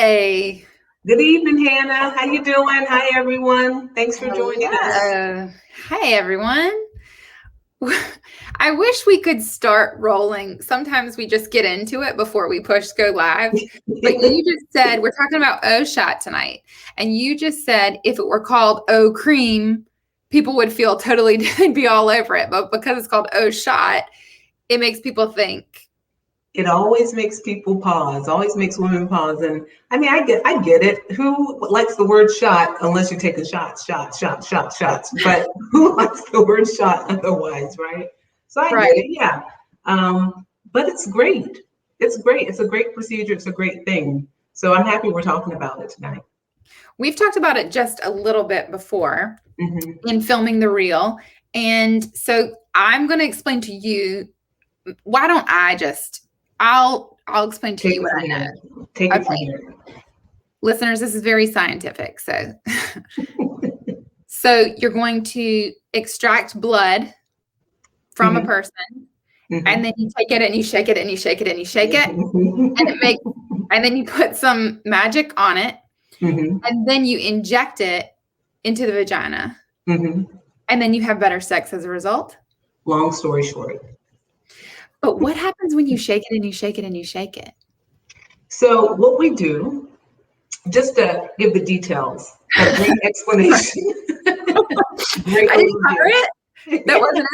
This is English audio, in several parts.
Hi. Good evening, Hannah. How you doing? Hi, everyone. Thanks for joining us. Hi, everyone. I wish we could start rolling. Sometimes we just get into it before we push go live. But you just said we're talking about ShoT tonight. And you just said if it were called O Cream, people would feel totally, they'd be all over it. But because it's called ShoT, it makes people think. It always makes people pause, always makes women pause. And I mean, I get it. Who likes the word shot unless you're taking shots? But who likes the word shot otherwise, right? So I get it, yeah. But it's great. It's great. It's a great procedure. It's a great thing. So I'm happy we're talking about it tonight. We've talked about it just a little bit before in filming the reel. And so I'm going to explain to you, why don't I just... I'll explain to you what I know. Take it from here. Listeners, this is very scientific. So you're going to extract blood from a person, and then you take it and you shake it and you shake it and you shake it, and then you put some magic on it, and then you inject it into the vagina, and then you have better sex as a result. Long story short. But what happens when you shake it and you shake it and you shake it? So what we do, just to give the details, a great explanation. Great I didn't cover it. That wasn't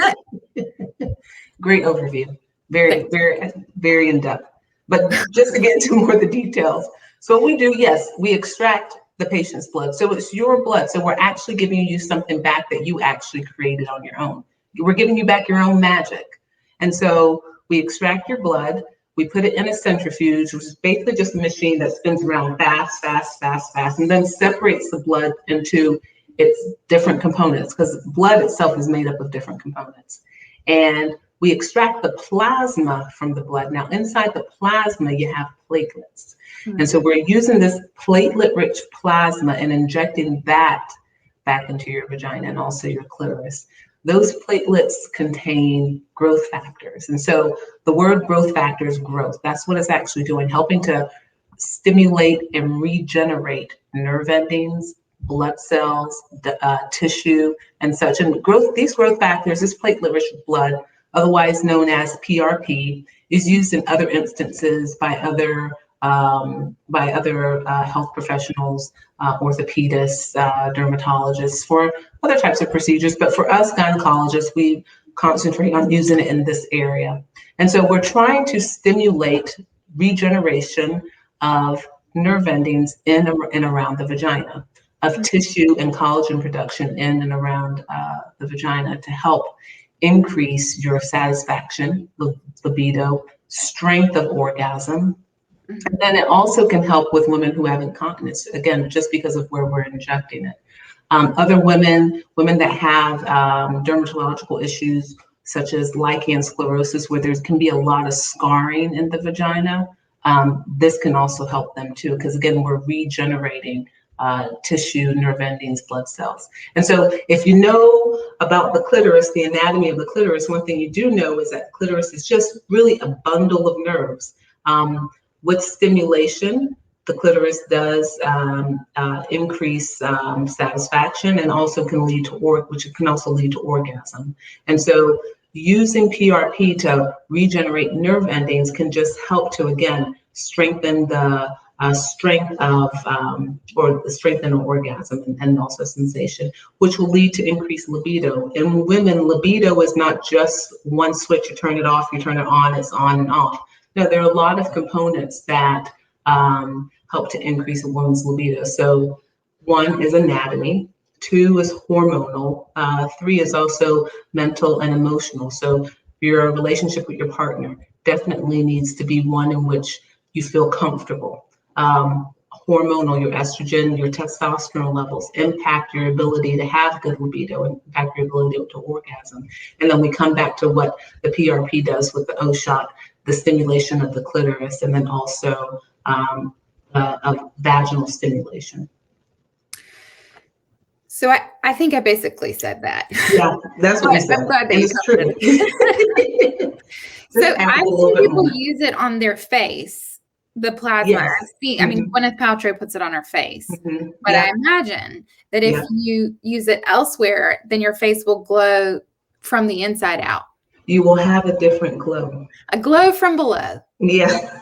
it. Great overview. Very, very, very in depth. But just to get into more of the details. So what we do, yes, we extract the patient's blood. So it's your blood. So we're actually giving you something back that you actually created on your own. We're giving you back your own magic. And so we extract your blood, we put it in a centrifuge, which is basically just a machine that spins around fast, and then separates the blood into its different components, because blood itself is made up of different components. And we extract the plasma from the blood. Now, inside the plasma, you have platelets. And so we're using this platelet-rich plasma and injecting that back into your vagina and also your clitoris. Those platelets contain growth factors. And so the word growth factor is growth. That's what it's actually doing, helping to stimulate and regenerate nerve endings, blood cells, tissue, and such. And these growth factors, this platelet-rich blood, otherwise known as PRP, is used in other instances by other health professionals, orthopedists, dermatologists, for other types of procedures. But for us gynecologists, we concentrate on using it in this area. And so we're trying to stimulate regeneration of nerve endings in and around the vagina, of tissue and collagen production in and around the vagina, to help increase your satisfaction, libido, strength of orgasm. And then it also can help with women who have incontinence, again, just because of where we're injecting it. Other women that have dermatological issues, such as lichen sclerosis, where there can be a lot of scarring in the vagina, this can also help them too, because again, we're regenerating tissue, nerve endings, blood cells. And so if you know about the clitoris, the anatomy of the clitoris, one thing you do know is that clitoris is just really a bundle of nerves. With stimulation, the clitoris does increase satisfaction, and also can lead to orgasm. And so using PRP to regenerate nerve endings can just help to, again, strengthen the strengthen an orgasm and also sensation, which will lead to increased libido. In women, libido is not just one switch, you turn it off, you turn it on, it's on and off. No, there are a lot of components that help to increase a woman's libido. So 1 is anatomy, 2 is hormonal, 3 is also mental and emotional. So your relationship with your partner definitely needs to be one in which you feel comfortable. Hormonal, your estrogen, your testosterone levels impact your ability to have good libido and impact your ability to orgasm. And then we come back to what the PRP does with the ShoT, the stimulation of the clitoris, and then also vaginal stimulation. So I think I basically said that. Yeah, that's what you said. I'm glad that you covered it. So I've seen people use it on their face. the plasma. Yes. I see. I mean, Gwyneth Paltrow puts it on her face, but Yep. I imagine that if Yep. you use it elsewhere, then your face will glow from the inside out. You will have a different glow. A glow from below. Yeah.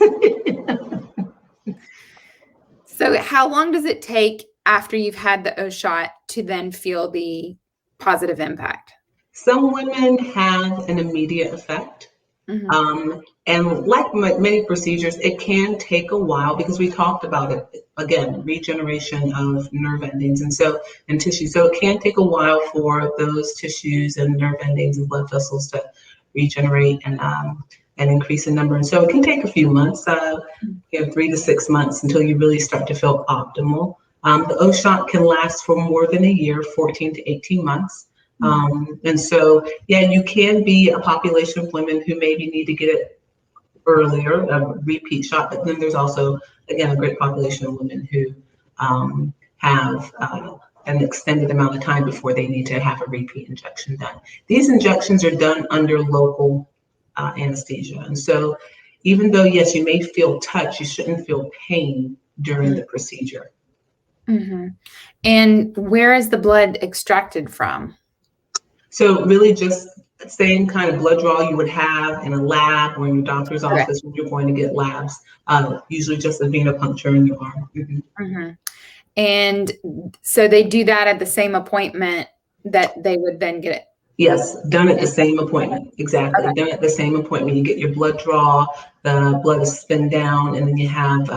So how long does it take after you've had the ShoT to then feel the positive impact? Some women have an immediate effect. And like many procedures, it can take a while because we talked about it again, regeneration of nerve endings and tissue. So it can take a while for those tissues and nerve endings and blood vessels to regenerate and increase in number. And so it can take a few months, 3 to 6 months until you really start to feel optimal. The ShoT can last for more than a year, 14 to 18 months. And so, yeah, you can be a population of women who maybe need to get it earlier, a repeat shot, but then there's also, again, a great population of women who have an extended amount of time before they need to have a repeat injection done. These injections are done under local anesthesia. And so even though, yes, you may feel touch, you shouldn't feel pain during the procedure. And where is the blood extracted from? So really just same kind of blood draw you would have in a lab or in your doctor's office when you're going to get labs, usually just a venipuncture in your arm. And so they do that at the same appointment that they would then get it? Yes, done at the same appointment. Exactly. Done at the same appointment. You get your blood draw, the blood is spun down, and then you have,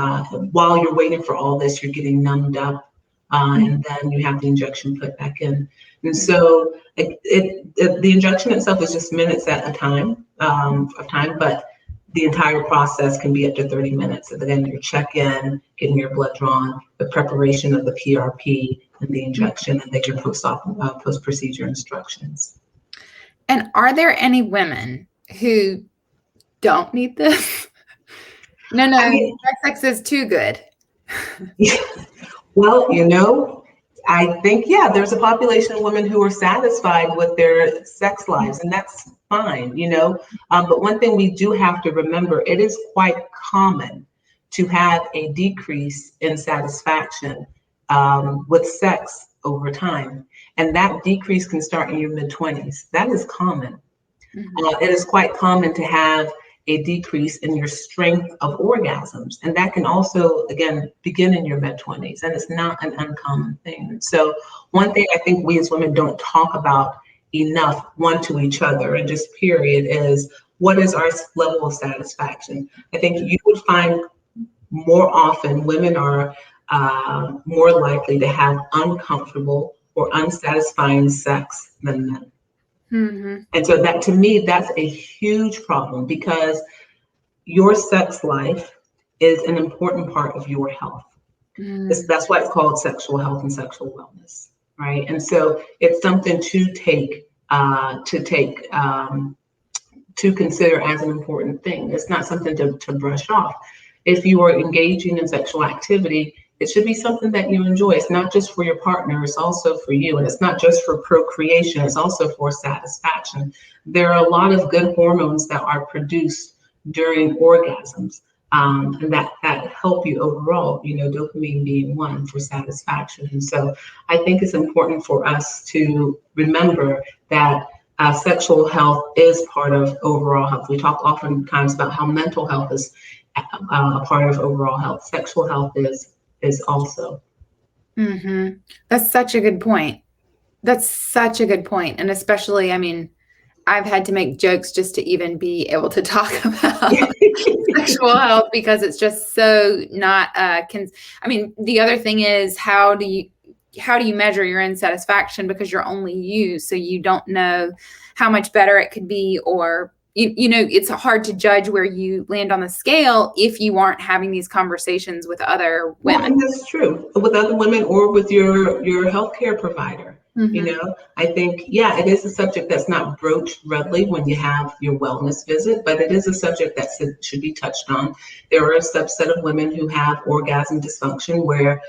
while you're waiting for all this, you're getting numbed up, and then you have the injection put back in. And so the injection itself is just minutes at a time, but the entire process can be up to 30 minutes. And then your check-in, getting your blood drawn, the preparation of the PRP, and the injection, and then your post-procedure instructions. And are there any women who don't need this? No, I mean, my sex is too good. Well, I think, there's a population of women who are satisfied with their sex lives, and that's fine, But one thing we do have to remember, it is quite common to have a decrease in satisfaction with sex over time. And that decrease can start in your mid-20s. That is common. It is quite common to have a decrease in your strength of orgasms. And that can also, again, begin in your mid-20s. And it's not an uncommon thing. So one thing I think we as women don't talk about enough, one to each other, and just period, is what is our level of satisfaction? I think you would find more often women are more likely to have uncomfortable or unsatisfying sex than men. And so that, to me, that's a huge problem because your sex life is an important part of your health. That's why it's called sexual health and sexual wellness, right? And so it's something to consider as an important thing. It's not something to brush off. If you are engaging in sexual activity, it should be something that you enjoy. It's not just for your partner, it's also for you. And it's not just for procreation, it's also for satisfaction. There are a lot of good hormones that are produced during orgasms and that help you overall, dopamine being one for satisfaction. And so I think it's important for us to remember that sexual health is part of overall health. We talk oftentimes about how mental health is a part of overall health. Sexual health is also. That's such a good point. And especially, I mean, I've had to make jokes just to even be able to talk about sexual health because it's just so not, the other thing is how do you measure your own satisfaction because you're only you, so you don't know how much better it could be, or it's hard to judge where you land on the scale if you aren't having these conversations with other women. Well, and that's true, with other women or with your healthcare provider. I think, it is a subject that's not broached readily when you have your wellness visit, but it is a subject that should be touched on. There are a subset of women who have orgasm dysfunction where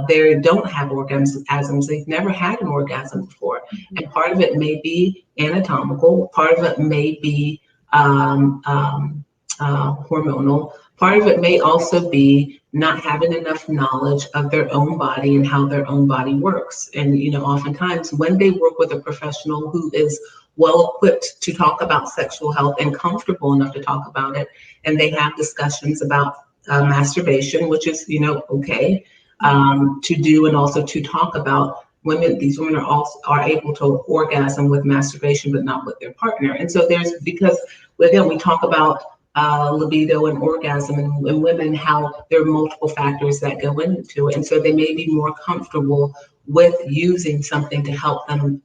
they don't have orgasms. They've never had an orgasm before. And part of it may be anatomical, part of it may be hormonal, Part of it may also be not having enough knowledge of their own body and how their own body works. And, oftentimes when they work with a professional who is well equipped to talk about sexual health and comfortable enough to talk about it, and they have discussions about masturbation, which is, okay to do, and also to talk about these women are able to orgasm with masturbation, but not with their partner. And so because again, we talk about libido and orgasm and women, how there are multiple factors that go into it. And so they may be more comfortable with using something to help them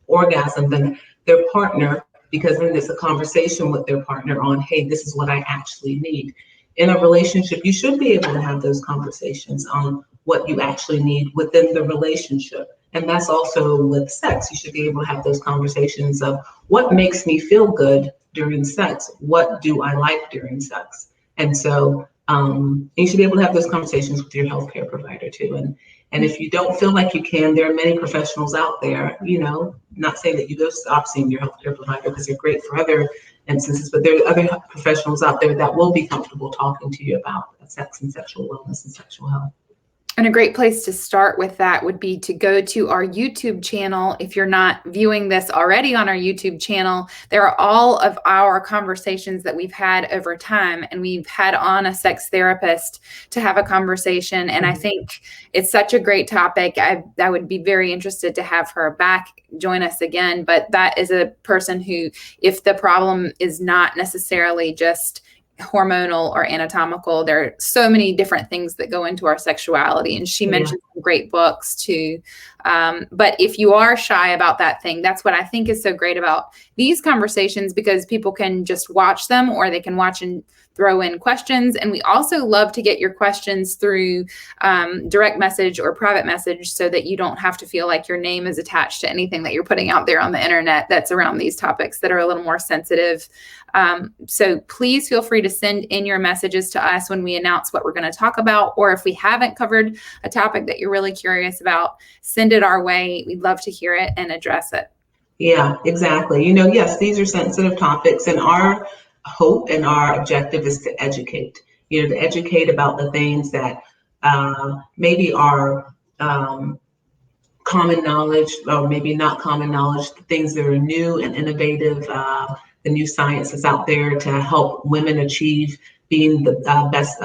orgasm than their partner, because then it's a conversation with their partner on, hey, this is what I actually need. In a relationship, you should be able to have those conversations on what you actually need within the relationship. And that's also with sex. You should be able to have those conversations of what makes me feel good during sex? What do I like during sex? And so you should be able to have those conversations with your healthcare provider too. And if you don't feel like you can, there are many professionals out there, not saying that you go stop seeing your healthcare provider because they're great for other instances, but there are other professionals out there that will be comfortable talking to you about sex and sexual wellness and sexual health. And a great place to start with that would be to go to our YouTube channel. If you're not viewing this already on our YouTube channel, there are all of our conversations that we've had over time, and we've had on a sex therapist to have a conversation. And I think it's such a great topic. I would be very interested to have her back, join us again. But that is a person who, if the problem is not necessarily just hormonal or anatomical, there are so many different things that go into our sexuality, and she mentioned some great books too. But if you are shy about that thing, that's what I think is so great about these conversations, because people can just watch them, or they can watch and throw in questions. And we also love to get your questions through direct message or private message, so that you don't have to feel like your name is attached to anything that you're putting out there on the internet that's around these topics that are a little more sensitive. So please feel free to send in your messages to us when we announce what we're going to talk about, or if we haven't covered a topic that you're really curious about, send it our way. We'd love to hear it and address it. Yeah, exactly. Yes, these are sensitive topics, and our hope and our objective is to educate, to educate about the things that maybe are common knowledge, or maybe not common knowledge, things that are new and innovative, the new science that's out there to help women achieve being the best,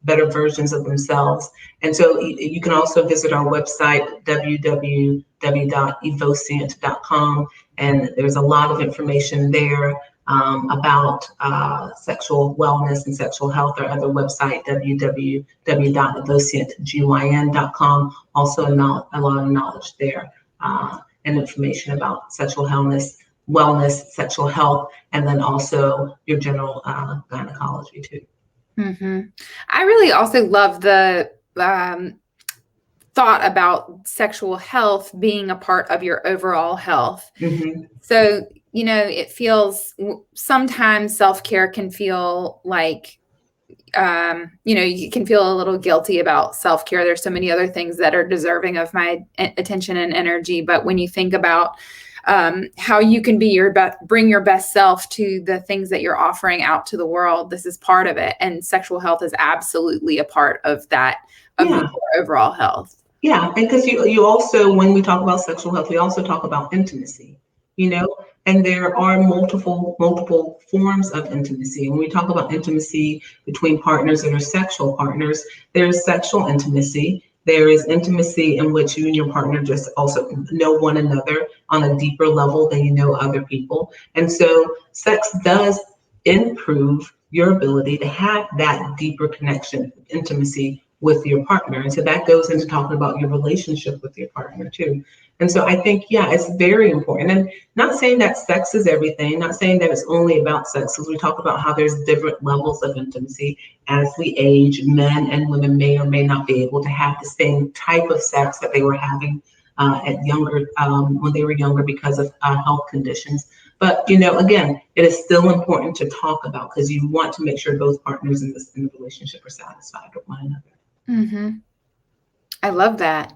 better versions of themselves. And so you can also visit our website, www.evoscient.com, and there's a lot of information there about sexual wellness and sexual health. Our other website, www.evoscientgyn.com, also a lot of knowledge there and information about sexual wellness, sexual health, and then also your general gynecology too. Mm-hmm. I really also love the thought about sexual health being a part of your overall health. Mm-hmm. So, it feels sometimes self-care can feel like, you can feel a little guilty about self-care. There's so many other things that are deserving of my attention and energy. But when you think about how you can be bring your best self to the things that you're offering out to the world, this is part of it. And sexual health is absolutely a part of that, of your overall health. Yeah, because you also, when we talk about sexual health, we also talk about intimacy, and there are multiple forms of intimacy. When we talk about intimacy between partners that are sexual partners, there's sexual intimacy. There is intimacy in which you and your partner just also know one another on a deeper level than you know other people. And so sex does improve your ability to have that deeper connection, intimacy with your partner. And so that goes into talking about your relationship with your partner too. And so I think, it's very important. And not saying that sex is everything, not saying that it's only about sex, because we talk about how there's different levels of intimacy. As we age, men and women may or may not be able to have the same type of sex that they were having when they were younger because of health conditions. But, again, it is still important to talk about, because you want to make sure both partners in the relationship are satisfied with one another. Mm-hmm. I love that.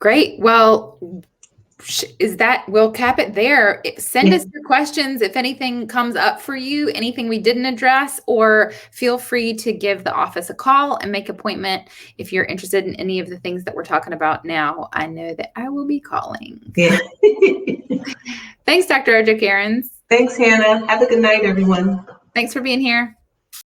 Great. Well, we'll cap it there. Send us your questions if anything comes up for you, anything we didn't address, or feel free to give the office a call and make an appointment if you're interested in any of the things that we're talking about now. I know that I will be calling. Yeah. Thanks, Dr. Ojo-carons. Thanks, Hannah. Have a good night, everyone. Thanks for being here.